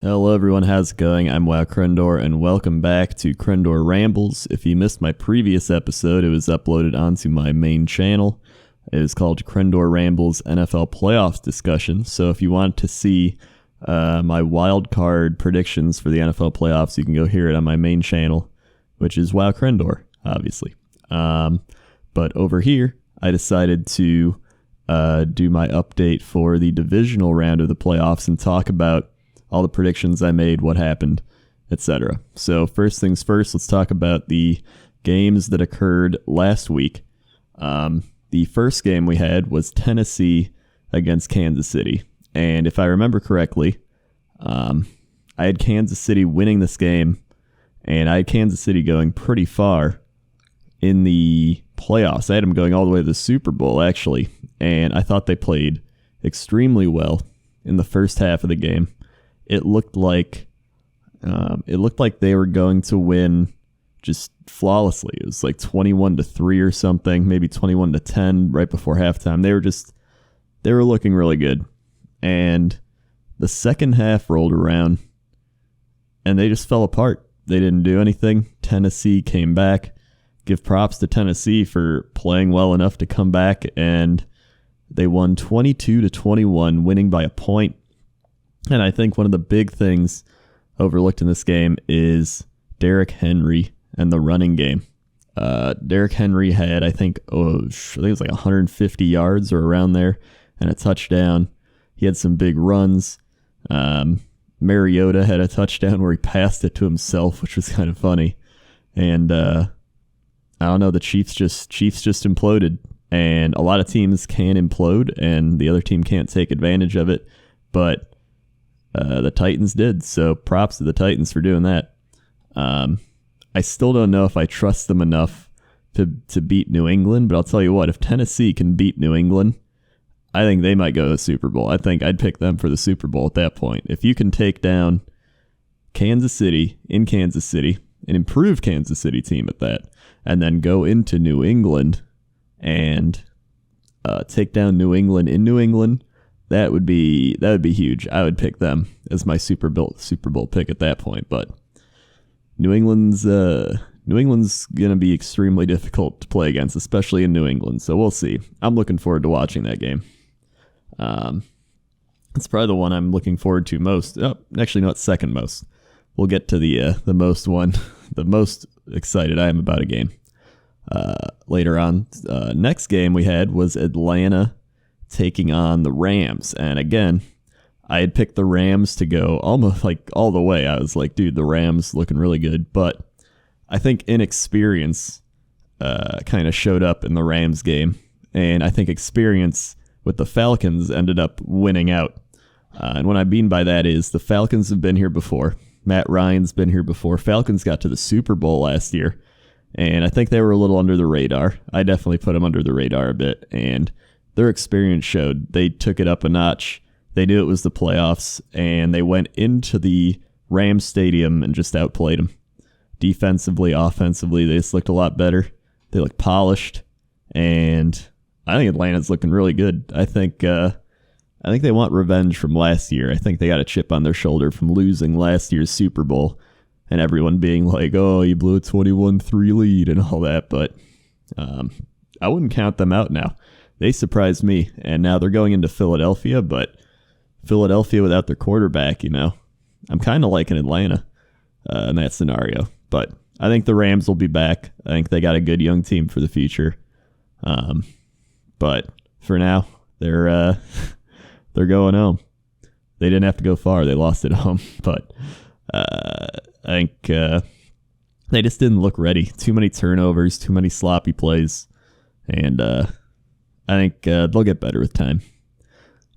Hello everyone, how's it going? I'm Crendor, and welcome back to Crendor Rambles. If you missed my previous episode, it was uploaded onto my main channel. It is called Crendor Rambles NFL Playoffs Discussion. So if you want to see my wildcard predictions for the NFL playoffs, you can go hear it on my main channel, which is Crendor, obviously. But over here, I decided to do my update for the divisional round of the playoffs and talk about all the predictions I made, what happened, etc. So first things first, let's talk about the games that occurred last week. The first game we had was Tennessee against Kansas City. And if I remember correctly, I had Kansas City winning this game, and I had Kansas City going pretty far in the playoffs. I had them going all the way to the Super Bowl, actually. And I thought they played extremely well in the first half of the game. It looked like they were going to win just flawlessly. It was like 21-3 or something, maybe 21-10 right before halftime. They were looking really good. And the second half rolled around and they just fell apart. They didn't do anything. Tennessee came back. Give props to Tennessee for playing well enough to come back, and they won 22-21, winning by a point. And I think one of the big things overlooked in this game is Derrick Henry and the running game. Derrick Henry had, I think it was like 150 yards or around there and a touchdown. He had some big runs. Mariota had a touchdown where he passed it to himself, which was kind of funny. And I don't know, the Chiefs just imploded. And a lot of teams can implode, and the other team can't take advantage of it. But the Titans did, so props to the Titans for doing that. I still don't know if I trust them enough to beat New England, but I'll tell you what, if Tennessee can beat New England, I think they might go to the Super Bowl. I think I'd pick them for the Super Bowl at that point. If you can take down Kansas City in Kansas City, an improved Kansas City team at that, and then go into New England and take down New England in New England, that would be huge. I would pick them as my Super Bowl pick at that point. But New England's gonna be extremely difficult to play against, especially in New England. So we'll see. I'm looking forward to watching that game. It's probably the one I'm looking forward to most. Oh, actually, no, it's second most. We'll get to the most one, the most excited I am about a game later on. Next game we had was Atlanta taking on the Rams. And again, I had picked the Rams to go almost like all the way. I was like, dude, the Rams looking really good. But I think inexperience kind of showed up in the Rams game. And I think experience with the Falcons ended up winning out. And what I mean by that is the Falcons have been here before. Matt Ryan's been here before. Falcons got to the Super Bowl last year, and I think they were a little under the radar. I definitely put them under the radar a bit, and their experience showed. They took it up a notch. They knew it was the playoffs, and they went into the Rams stadium and just outplayed them. Defensively, offensively, they just looked a lot better. They looked polished, and I think Atlanta's looking really good. I think they want revenge from last year. I think they got a chip on their shoulder from losing last year's Super Bowl and everyone being like, oh, you blew a 21-3 lead and all that. But I wouldn't count them out now. They surprised me, and now they're going into Philadelphia, but Philadelphia without their quarterback, I'm kind of liking Atlanta in that scenario. But I think the Rams will be back. I think they got a good young team for the future. But for now, they're going home. They didn't have to go far. They lost at home. But I think they just didn't look ready. Too many turnovers, too many sloppy plays. And I think they'll get better with time.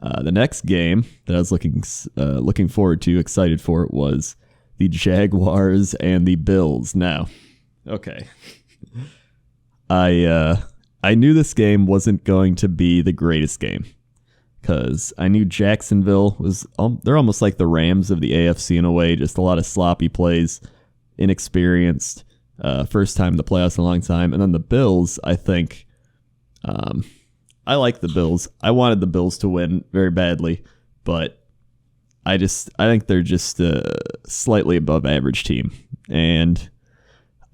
The next game that I was looking forward to, excited for, was the Jaguars and the Bills. Now, okay. I knew this game wasn't going to be the greatest game, because I knew Jacksonville was, they're almost like the Rams of the AFC in a way, just a lot of sloppy plays, inexperienced, first time in the playoffs in a long time. And then the Bills, I think, I like the Bills. I wanted the Bills to win very badly, but I think they're just a slightly above average team. And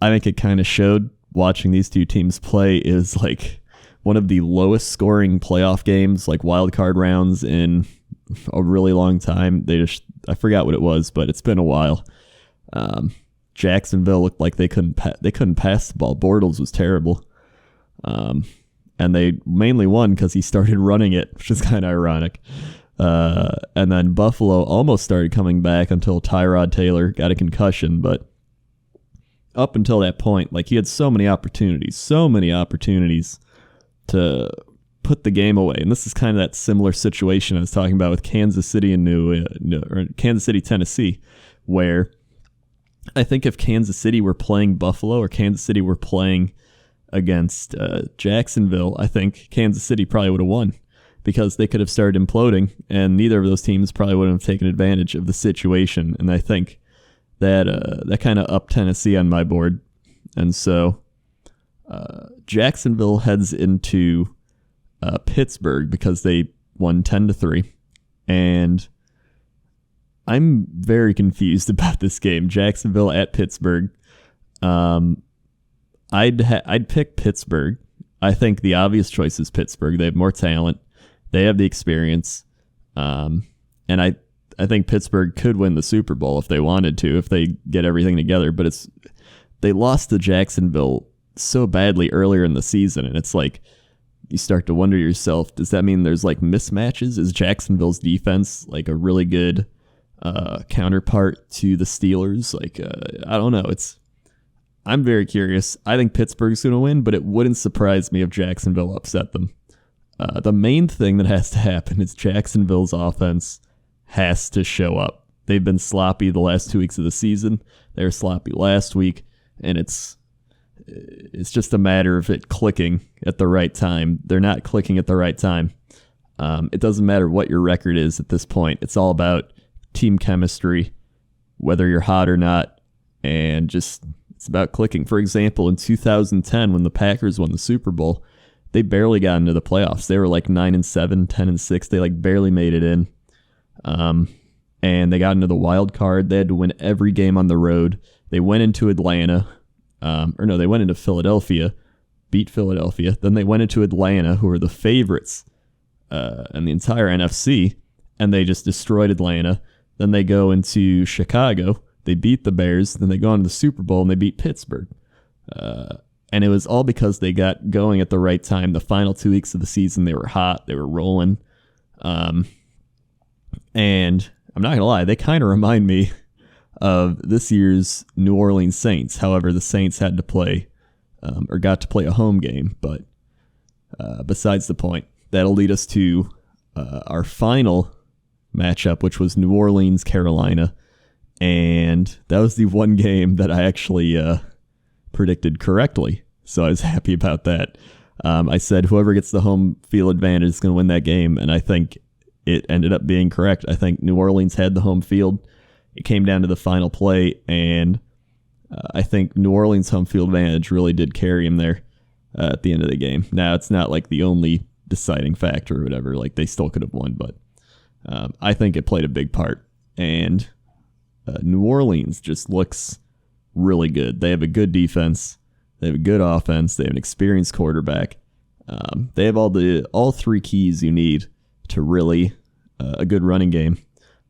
I think it kind of showed watching these two teams play. Is like one of the lowest scoring playoff games, like wildcard rounds in a really long time. I forgot what it was, but it's been a while. Jacksonville looked like they couldn't pass the ball. Bortles was terrible. And they mainly won because he started running it, which is kind of ironic. And then Buffalo almost started coming back until Tyrod Taylor got a concussion. But up until that point, like, he had so many opportunities to put the game away. And this is kind of that similar situation I was talking about with Kansas City and Kansas City, Tennessee, where I think if Kansas City were playing Buffalo or Kansas City were playing against Jacksonville, I think Kansas City probably would have won, because they could have started imploding, and neither of those teams probably would have taken advantage of the situation. And I think that kind of upped Tennessee on my board. And so Jacksonville heads into Pittsburgh because they won 10-3, and I'm very confused about this game. Jacksonville at Pittsburgh. I'd pick Pittsburgh. I think the obvious choice is Pittsburgh. They have more talent. They have the experience. And I think Pittsburgh could win the Super Bowl if they wanted to, if they get everything together. But they lost to Jacksonville so badly earlier in the season, and it's like you start to wonder yourself, does that mean there's like mismatches? Is Jacksonville's defense like a really good counterpart to the Steelers? Like, I don't know. I'm very curious. I think Pittsburgh's going to win, but it wouldn't surprise me if Jacksonville upset them. The main thing that has to happen is Jacksonville's offense has to show up. They've been sloppy the last 2 weeks of the season. They were sloppy last week, and it's just a matter of it clicking at the right time. They're not clicking at the right time. It doesn't matter what your record is at this point. It's all about team chemistry, whether you're hot or not, and just it's about clicking. For example, in 2010, when the Packers won the Super Bowl, they barely got into the playoffs. They were like 9-7, 10-6. They like barely made it in. And they got into the wild card. They had to win every game on the road. They went into Atlanta. They went into Philadelphia, beat Philadelphia. Then they went into Atlanta, who were the favorites in the entire NFC, and they just destroyed Atlanta. Then they go into Chicago. They beat the Bears. Then they go into the Super Bowl, and they beat Pittsburgh. And it was all because they got going at the right time. The final 2 weeks of the season, they were hot. They were rolling. And I'm not going to lie, they kind of remind me of this year's New Orleans Saints. However, the Saints had to play or got to play a home game. But besides the point, that'll lead us to our final matchup, which was New Orleans, Carolina. And that was the one game that I actually predicted correctly. So I was happy about that. I said whoever gets the home field advantage is going to win that game. And I think it ended up being correct. I think New Orleans had the home field. It came down to the final play, and I think New Orleans' home field advantage really did carry him there at the end of the game. Now, it's not like the only deciding factor or whatever. Like, they still could have won, but I think it played a big part. And New Orleans just looks really good. They have a good defense. They have a good offense. They have an experienced quarterback. They have all three keys you need to really a good running game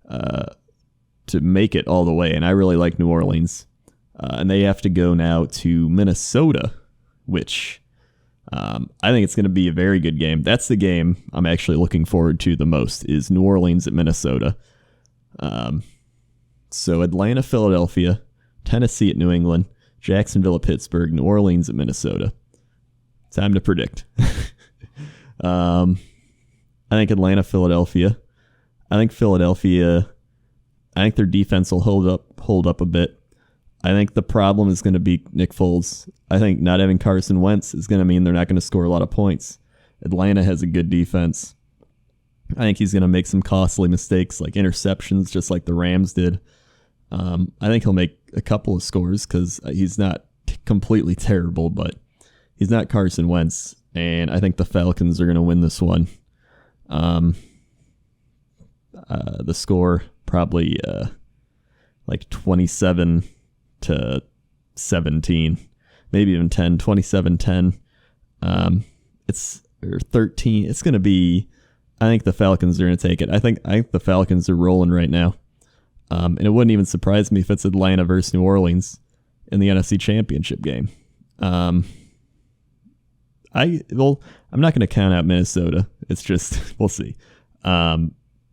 to make it all the way. And I really like New Orleans. And they have to go now to Minnesota, which I think it's going to be a very good game. That's the game I'm actually looking forward to the most, is New Orleans at Minnesota. So Atlanta, Philadelphia, Tennessee at New England, Jacksonville at Pittsburgh, New Orleans at Minnesota. Time to predict. I think Atlanta, Philadelphia. I think their defense will hold up a bit. I think the problem is going to be Nick Foles. I think not having Carson Wentz is going to mean they're not going to score a lot of points. Atlanta has a good defense. I think he's going to make some costly mistakes, like interceptions, just like the Rams did. I think he'll make a couple of scores because he's not completely terrible, but he's not Carson Wentz. And I think the Falcons are going to win this one. The score, probably like 27 to 17, maybe even 10, 27-10. It's or 13. It's going to be, I think the Falcons are going to take it. I think the Falcons are rolling right now. And it wouldn't even surprise me if it's Atlanta versus New Orleans in the NFC Championship game. I'm not going to count out Minnesota. It's just, we'll see.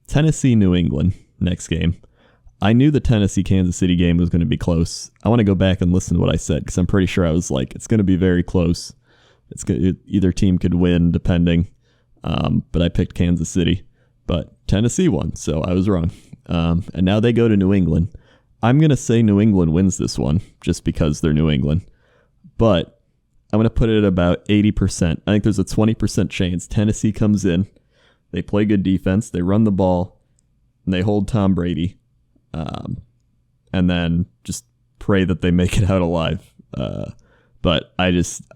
Tennessee, New England, next game. I knew the Tennessee-Kansas City game was going to be close. I want to go back and listen to what I said because I'm pretty sure I was like, it's going to be very close. Either team could win, depending. But I picked Kansas City. But Tennessee won, so I was wrong. And now they go to New England. I'm going to say New England wins this one just because they're New England. But I'm going to put it at about 80%. I think there's a 20% chance Tennessee comes in. They play good defense. They run the ball. And they hold Tom Brady. And then just pray that they make it out alive. But I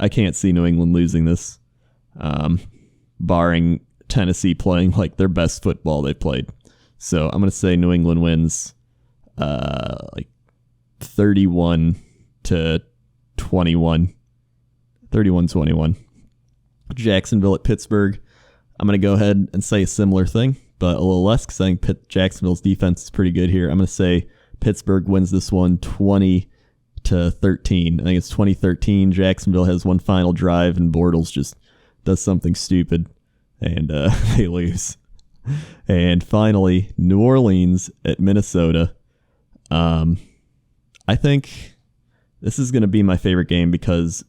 can't see New England losing this, barring Tennessee playing like their best football they played. So I'm going to say New England wins like 31-21. 31-21. Jacksonville at Pittsburgh. I'm going to go ahead and say a similar thing, but a little less because I think Jacksonville's defense is pretty good here. I'm going to say Pittsburgh wins this one 20-13. I think it's 2013. Jacksonville has one final drive, and Bortles just does something stupid, and they lose. And finally, New Orleans at Minnesota. I think this is going to be my favorite game because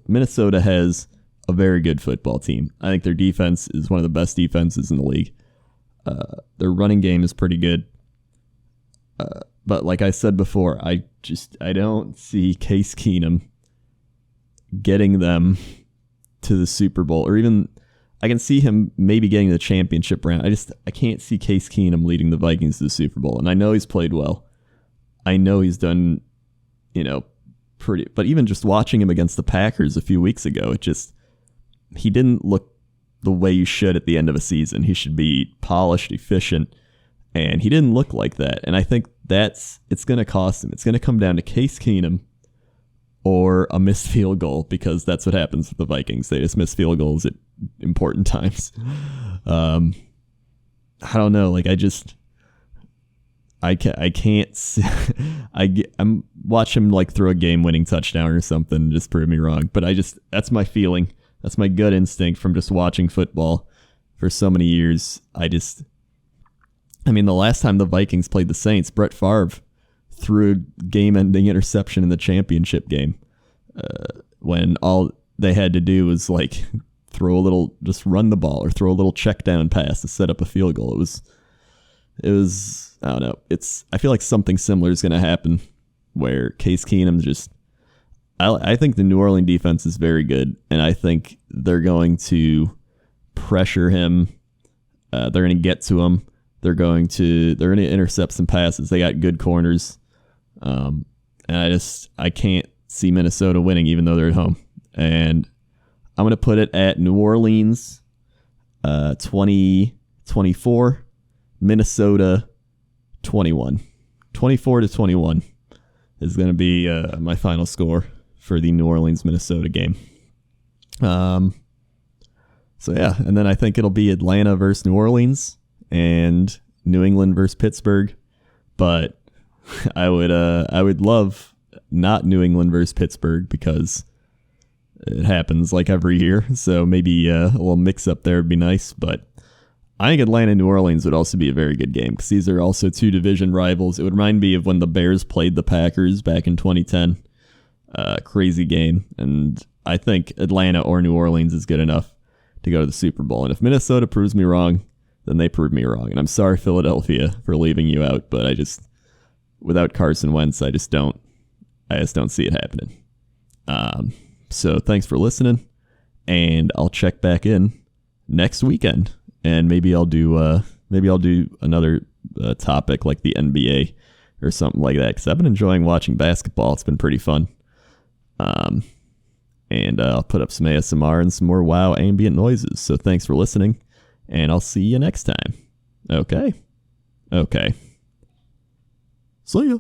Minnesota has a very good football team. I think their defense is one of the best defenses in the league. Their running game is pretty good. But like I said before, I don't see Case Keenum getting them to the Super Bowl, or even I can see him maybe getting to the championship round. I can't see Case Keenum leading the Vikings to the Super Bowl. And I know he's played well. I know he's done, pretty, but even just watching him against the Packers a few weeks ago, he didn't look the way you should at the end of a season. He should be polished, efficient, and he didn't look like that. And I think it's going to cost him. It's going to come down to Case Keenum or a missed field goal, because that's what happens with the Vikings. They just miss field goals at important times. I don't know. Like I can't see, I'm watch him like throw a game-winning touchdown or something, just prove me wrong. But that's my feeling. That's my gut instinct from just watching football for so many years. The last time the Vikings played the Saints, Brett Favre threw a game-ending interception in the championship game, when all they had to do was like just run the ball or throw a little check down pass to set up a field goal. It was I don't know. I feel like something similar is going to happen where Case Keenum I think the New Orleans defense is very good, and I think they're going to pressure him. They're going to get to him. They're going to intercept some passes. They got good corners. And I can't see Minnesota winning, even though they're at home. And I'm going to put it at New Orleans 20-24, Minnesota 21. 24-21 is going to be my final score for the New Orleans-Minnesota game. So yeah, and then I think it'll be Atlanta versus New Orleans and New England versus Pittsburgh. But I would love not New England versus Pittsburgh, because it happens like every year. So maybe a little mix up there would be nice. But I think Atlanta and New Orleans would also be a very good game, because these are also two division rivals. It would remind me of when the Bears played the Packers back in 2010. Crazy game. And I think Atlanta or New Orleans is good enough to go to the Super Bowl. And if Minnesota proves me wrong, then they prove me wrong. And I'm sorry, Philadelphia, for leaving you out, but without Carson Wentz, I just don't see it happening. So thanks for listening, and I'll check back in next weekend, and maybe I'll do another topic like the NBA or something like that, because I've been enjoying watching basketball. It's been pretty fun. And I'll put up some ASMR and some more wow ambient noises. So thanks for listening, and I'll see you next time. Okay. See ya.